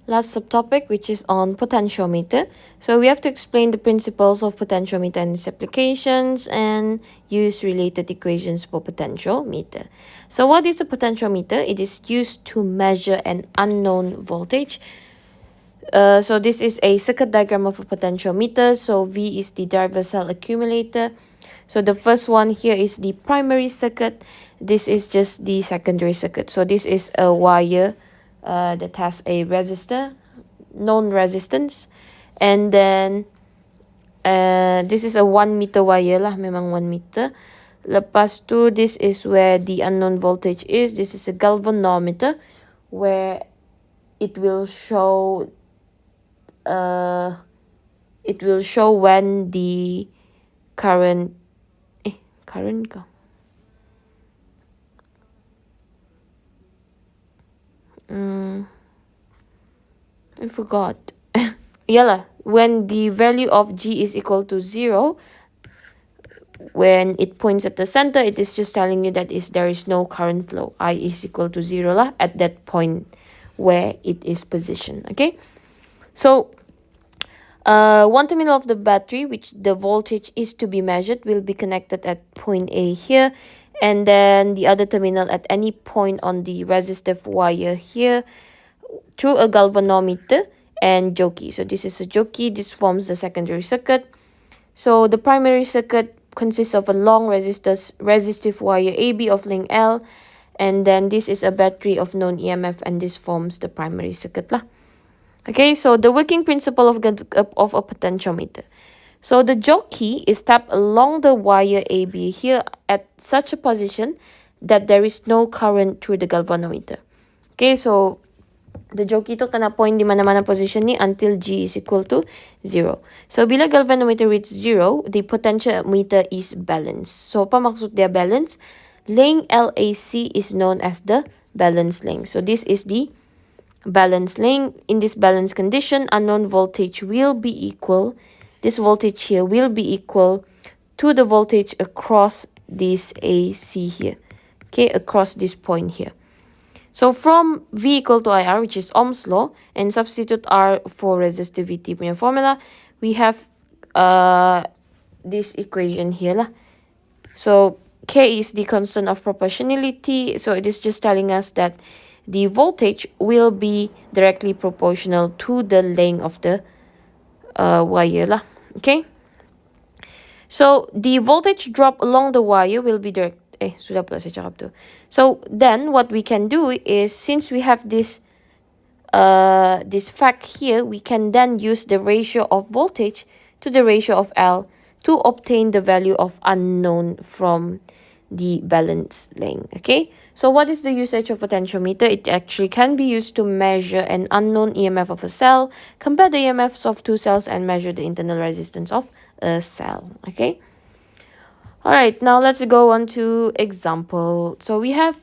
last subtopic, which is on potentiometer. So we have to explain the principles of potentiometer and its applications and use related equations for potentiometer. So what is a potentiometer? It is used to measure an unknown voltage. So this is a circuit diagram of a potentiometer. So V is the driver cell accumulator. So the first one here is the primary circuit. This is just the secondary circuit. So this is a wire that has a resistor, known resistance. And then this is a 1 meter wire lah, memang 1 meter. Lepas tu, this is where the unknown voltage is. This is a galvanometer where it will show when the current I forgot. Yalah, when the value of G is equal to 0, when it points at the center, it is just telling you that there is no current flow. I is equal to 0 lah at that point where it is positioned. Okay, so one terminal of the battery, which the voltage is to be measured, will be connected at point A here, and then the other terminal at any point on the resistive wire here through a galvanometer and jockey. So this is a jockey. This forms the secondary circuit. So the primary circuit consists of a long resistive wire AB of length L, and then this is a battery of known EMF, and this forms the primary circuit lah. Okay, so the working principle of a potentiometer. So the jockey is tapped along the wire AB here at such a position that there is no current through the galvanometer. Okay, so the jockey tu kena point di mana-mana position ni until G is equal to 0. So bila galvanometer reaches 0, the potentiometer is balanced. So apa maksud dia balance? Length LAC is known as the balance length. So this is the balance length. In this balance condition, unknown voltage will be equal, this voltage here will be equal to the voltage across this AC here. Okay, across this point here. So from V equal to IR, which is Ohm's law, and substitute R for resistivity punya formula, we have this equation here lah. So K is the constant of proportionality. So it is just telling us that the voltage will be directly proportional to the length of the wire lah. Okay. So the voltage drop along the wire will be direct. Sudah pula saya cakap tu. So then what we can do is, since we have this fact here, we can then use the ratio of voltage to the ratio of L to obtain the value of unknown from the balance length. Okay, so what is the usage of potentiometer? It actually can be used to measure an unknown EMF of a cell, compare the EMFs of two cells, and measure the internal resistance of a cell. Okay. Alright, now let's go on to example. So we have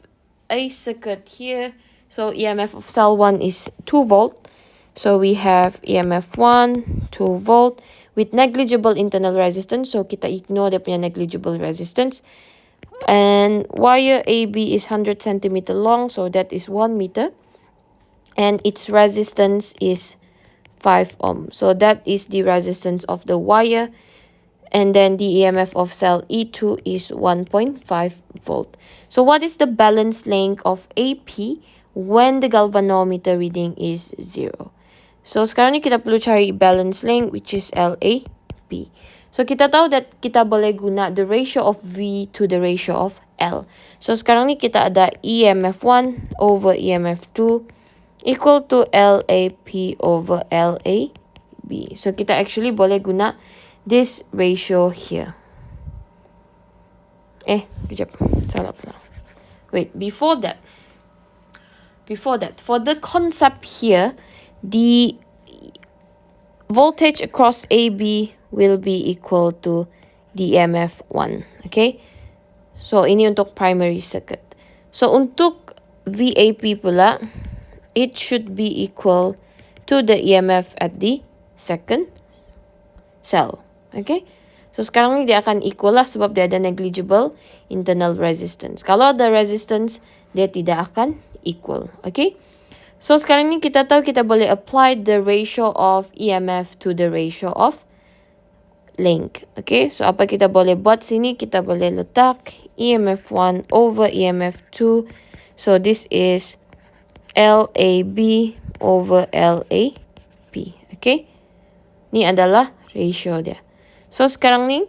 a circuit here. So EMF of cell 1 is 2 volt. So we have EMF 1, 2 volt with negligible internal resistance. So kita ignore dia punya negligible resistance. And wire AB is 100 centimeter long. So that is 1 meter. And its resistance is 5 ohm. So that is the resistance of the wire. And then the EMF of cell E2 is 1.5 volt. So what is the balance length of AP when the galvanometer reading is 0? So sekarang ni kita perlu cari balance length, which is LAP. So kita tahu that kita boleh guna the ratio of V to the ratio of L. So sekarang ni kita ada EMF 1 over EMF 2 equal to LAP over LAB. So kita actually boleh guna this ratio here. Kejap. Salah pula. Wait, before that, for the concept here, the voltage across AB will be equal to the EMF 1. Okay? So, ini untuk primary circuit. So, untuk VAP pula, it should be equal to the EMF at the second cell. Okay, so sekarang ni dia akan equal lah sebab dia ada negligible internal resistance. Kalau ada resistance, dia tidak akan equal. Okay, So, sekarang ni kita tahu kita boleh apply the ratio of EMF to the ratio of length. Okay, so apa kita boleh buat sini? Kita boleh letak EMF 1 over EMF 2. So, this is LAB over LAP. Okay, ni adalah ratio dia. So, sekarang ni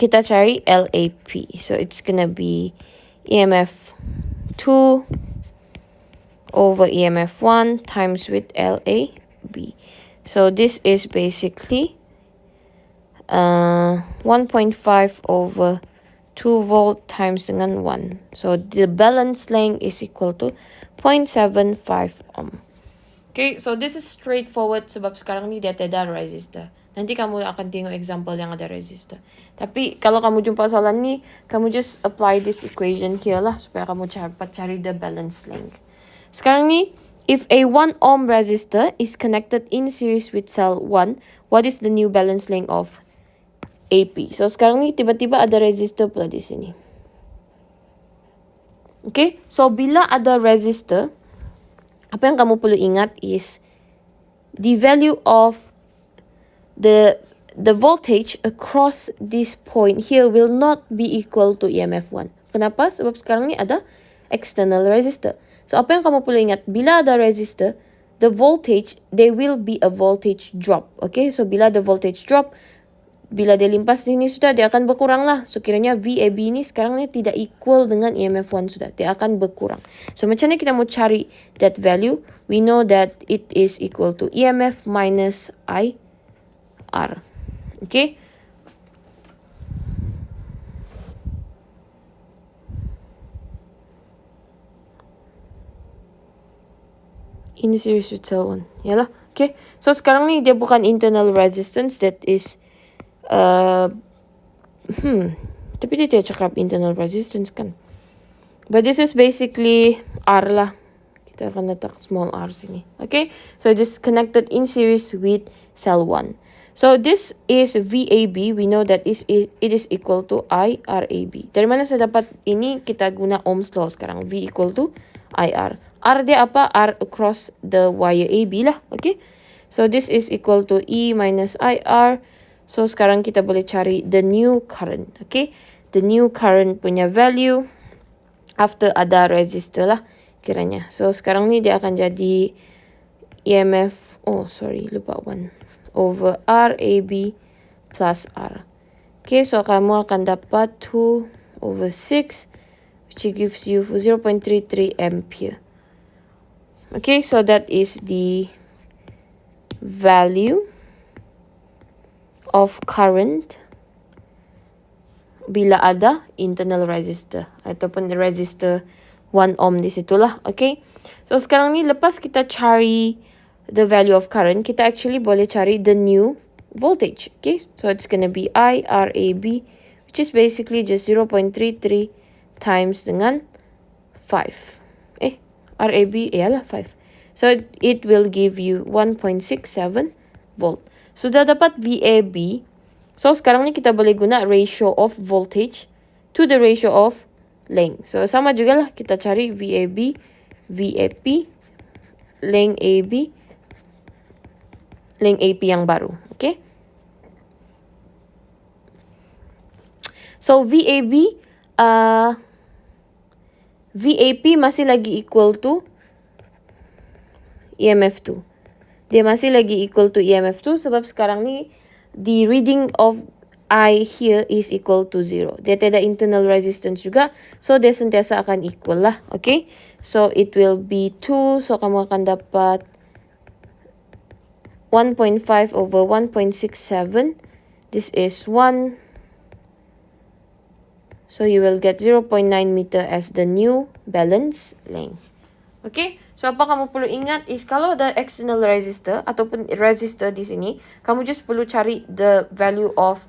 kita cari LAP. So, it's gonna be EMF 2 over EMF 1 times with LAB. So, this is basically 1.5 over 2 volt times dengan 1. So, the balance length is equal to 0.75 ohm. Okay, so this is straightforward sebab sekarang ni dia ada resistor. Nanti kamu akan tengok example yang ada resistor. Tapi kalau kamu jumpa soalan ni, kamu just apply this equation here lah supaya kamu cepat cari the balance length. Sekarang ni, if a 1 ohm resistor is connected in series with cell 1, what is the new balance length of AP? So sekarang ni tiba-tiba ada resistor pula di sini. Okay, so bila ada resistor, apa yang kamu perlu ingat is the value of the voltage across this point here will not be equal to EMF 1. Kenapa? Sebab sekarang ni ada external resistor. So apa yang kamu perlu ingat, bila ada resistor, the voltage, there will be a voltage drop. Okay, so bila the voltage drop, bila dia limpas sini sudah, dia akan berkurang lah. So kiranya VAB ni sekarang ni tidak equal dengan EMF 1 sudah. Dia akan berkurang. So macam mana kita mau cari that value? We know that it is equal to EMF minus IR. Okay. In series with cell 1. Yalah. Okay. So sekarang ni dia bukan internal resistance, that is tapi dia tidak cakap internal resistance kan. But this is basically R lah. Kita akan letak small r sini. Okay. So this is connected in series with cell 1. So this is VAB. We know that it is equal to IRAB. Dari mana saya dapat ini? Kita guna Ohm's law sekarang. V equal to IR. R dia apa? R across the wire AB lah. Okay. So this is equal to E minus IR. So, sekarang kita boleh cari the new current. Okay. The new current punya value after ada resistor lah kiranya. So, sekarang ni dia akan jadi EMF, lupa 1. Over RAB plus R. Okay, so kamu akan dapat 2 over 6, which gives you 0.33 ampere. Okay, so that is the value of current bila ada internal resistor ataupun resistor 1 ohm di situlah. Okay, so sekarang ni lepas kita cari the value of current, kita actually boleh cari the new voltage. Okay, so it's gonna be IRAB, which is basically just 0.33 times dengan 5. RAB ialah 5. So it will give you 1.67 volt. Sudah dapat VAB. So sekarang ni kita boleh guna ratio of voltage to the ratio of length. So sama juga lah kita cari VAB, VAP, length AB, length AP yang baru. Okay. So VAB, VAP masih lagi equal to EMF 2. Dia masih lagi equal to EMF 2 sebab sekarang ni the reading of I here is equal to 0. Dia tidak internal resistance juga. So dia sentiasa akan equal lah. Okay. So it will be 2. So kamu akan dapat 1.5 over 1.67. This is 1. So you will get 0.9 meter as the new balance length. Okay. So, apa kamu perlu ingat is kalau ada external resistor ataupun resistor di sini, kamu just perlu cari the value of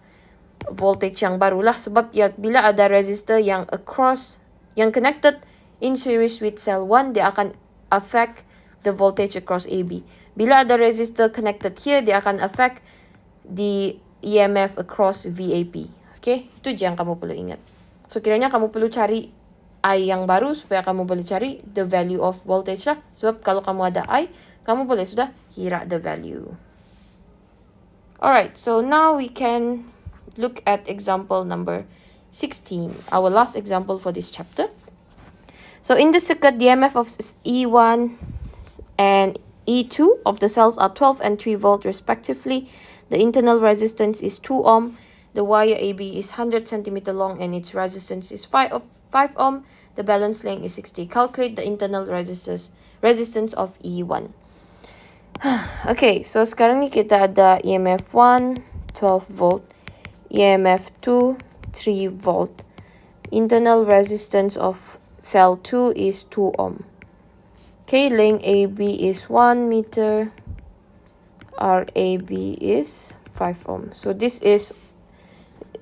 voltage yang barulah. Sebab ya, bila ada resistor yang across, yang connected in series with cell 1, dia akan affect the voltage across AB. Bila ada resistor connected here, dia akan affect the EMF across VAP. Okay, itu je yang kamu perlu ingat. So, kiranya kamu perlu cari I yang baru supaya kamu boleh cari the value of voltage lah. Sebab kalau kamu ada I, kamu boleh sudah kira the value. Alright, so now we can look at example number 16, our last example for this chapter. So in the circuit, the EMF of E1 and E2 of the cells are 12 and 3 volt respectively. The internal resistance is 2 ohm. The wire AB is 100 centimeter long and its resistance is 5 ohm. The balance length is 60. Calculate the internal resistance of E1. Okay, so sekarang ni kita ada EMF 1, 12 volt. EMF 2, 3 volt. Internal resistance of cell 2 is 2 ohm. Okay, length AB is 1 meter. RAB is 5 ohm. So this is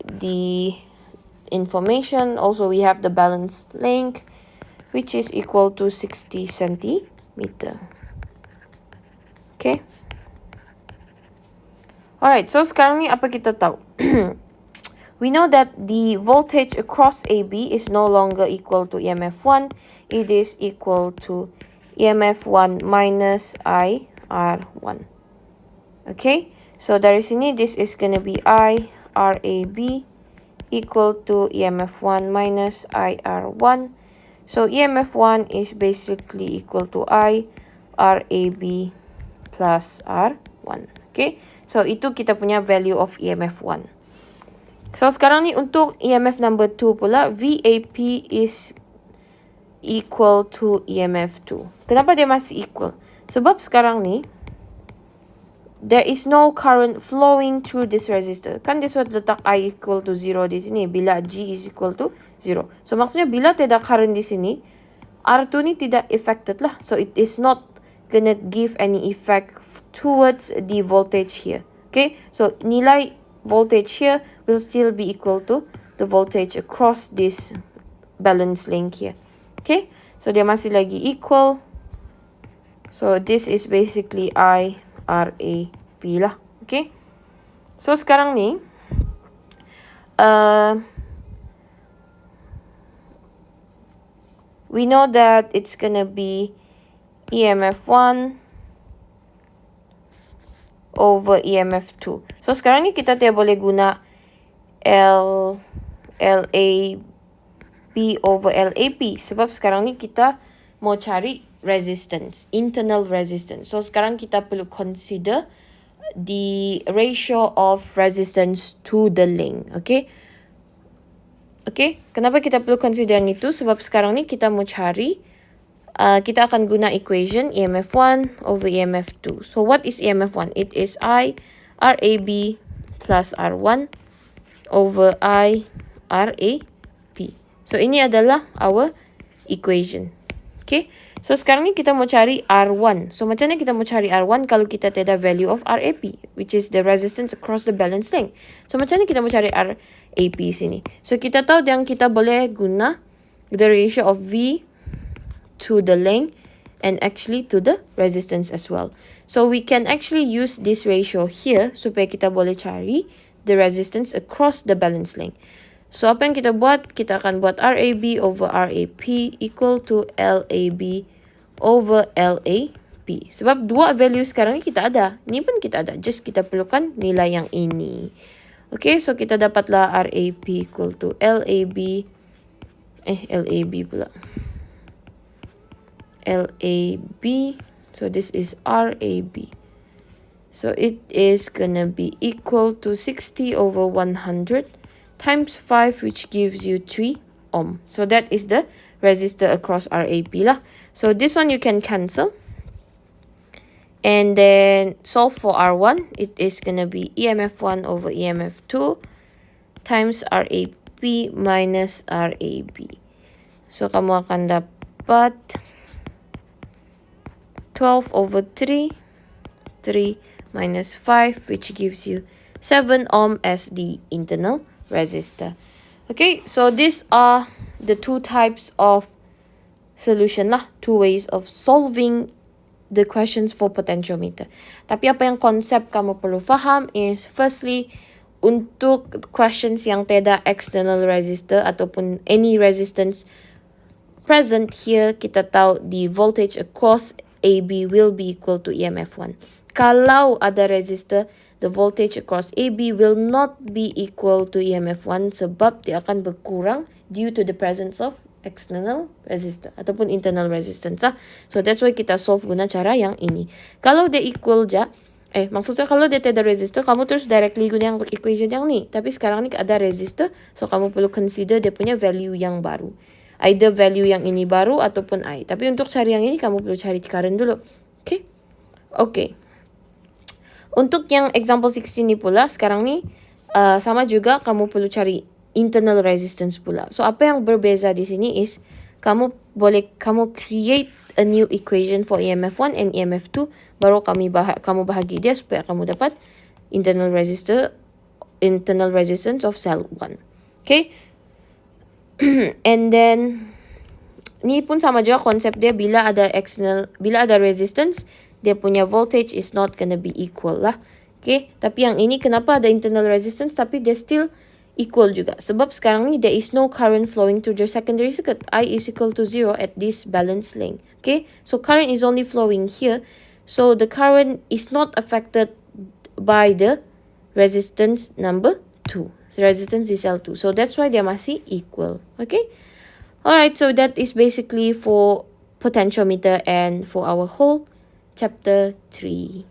the information. Also, we have the balance length, which is equal to 60 centimeter. Okay. Alright, so sekarang ni apa kita tahu? We know that the voltage across AB is no longer equal to EMF 1. It is equal to EMF 1 minus IR1. Okay, so dari sini this is going to be IRAB equal to EMF 1 minus IR1. So EMF 1 is basically equal to IRAB plus R1. Okay, so itu kita punya value of EMF 1. So sekarang ni untuk EMF number 2 pula, VAP is equal to EMF 2. Kenapa dia masih equal? Sebab sekarang ni there is no current flowing through this resistor. Kan dia sudah letak I equal to 0 di sini bila G is equal to 0. So maksudnya bila tidak current di sini, R2 ni tidak affected lah. So it is not gonna give any effect towards the voltage here. Okay, so nilai voltage here will still be equal to the voltage across this balance link here. Okay, so dia masih lagi equal. So this is basically IRAP lah. Okay, so sekarang ni we know that it's gonna be EMF 1 over EMF 2. So sekarang ni kita tidak boleh guna LAB over LAP sebab sekarang ni kita mau cari resistance, internal resistance. So sekarang kita perlu consider the ratio of resistance to the link. Okay? Okay, kenapa kita perlu consider yang itu? Sebab sekarang ni kita mau cari, kita akan guna equation EMF 1 over EMF 2. So what is EMF 1? It is IRAB plus R1 over IRAP. So ini adalah our equation. Okay, so sekarang ni kita mau cari R1. So macam mana kita mau cari R1 kalau kita tidak value of RAP, which is the resistance across the balance length. So macam mana kita mau cari RAP sini? So kita tahu yang kita boleh guna the ratio of V to the length and actually to the resistance as well. So we can actually use this ratio here supaya kita boleh cari the resistance across the balance length. So apa yang kita buat? Kita akan buat RAB over RAP equal to LAB over LAP. Sebab dua value sekarang ni kita ada. Ni pun kita ada. Just kita perlukan nilai yang ini. Okay, so kita dapatlah RAP equal to LAB. LAB pula. LAB. So this is RAB. So it is gonna be equal to 60 over 100 times 5, which gives you 3 ohm. So that is the resistor across RAP lah. So this one you can cancel. And then solve for R1. It is gonna be EMF 1 over EMF 2 times RAP minus RAB. So kamu akan dapat 12 over 3 minus 5, which gives you 7 ohm as the internal resistor. Okay, so these are the two types of solution lah, two ways of solving the questions for potentiometer. Tapi apa yang konsep kamu perlu faham is, firstly, untuk questions yang tidak external resistor ataupun any resistance present here, kita tahu the voltage across AB will be equal to EMF 1. Kalau ada resistor, the voltage across AB will not be equal to EMF 1 sebab dia akan berkurang due to the presence of external resistor ataupun internal resistance lah. So that's why kita solve guna cara yang ini. Kalau dia equal je, maksudnya kalau dia tiada resistor, kamu terus directly guna yang equation yang ni. Tapi sekarang ni ada resistor, so kamu perlu consider dia punya value yang baru. Either value yang ini baru ataupun I. Tapi untuk cari yang ini, kamu perlu cari current dulu. Okay? Okay. Untuk yang example 16 ni pula, sekarang ni sama juga kamu perlu cari internal resistance pula. So apa yang berbeza di sini is kamu create a new equation for EMF 1 and EMF 2, baru kamu bahagi dia supaya kamu dapat internal resistance of cell 1. Okay? And then ni pun sama juga konsep dia, bila ada resistance, dia punya voltage is not gonna be equal lah. Okay? Tapi yang ini kenapa ada internal resistance tapi dia still equal juga. Sebab sekarang ni there is no current flowing through the secondary circuit. I is equal to 0 at this balance length. Okay? So current is only flowing here. So the current is not affected by the resistance number 2. The resistance is L2. So that's why they masih equal. Okay? Alright, so that is basically for potentiometer and for our whole chapter 3.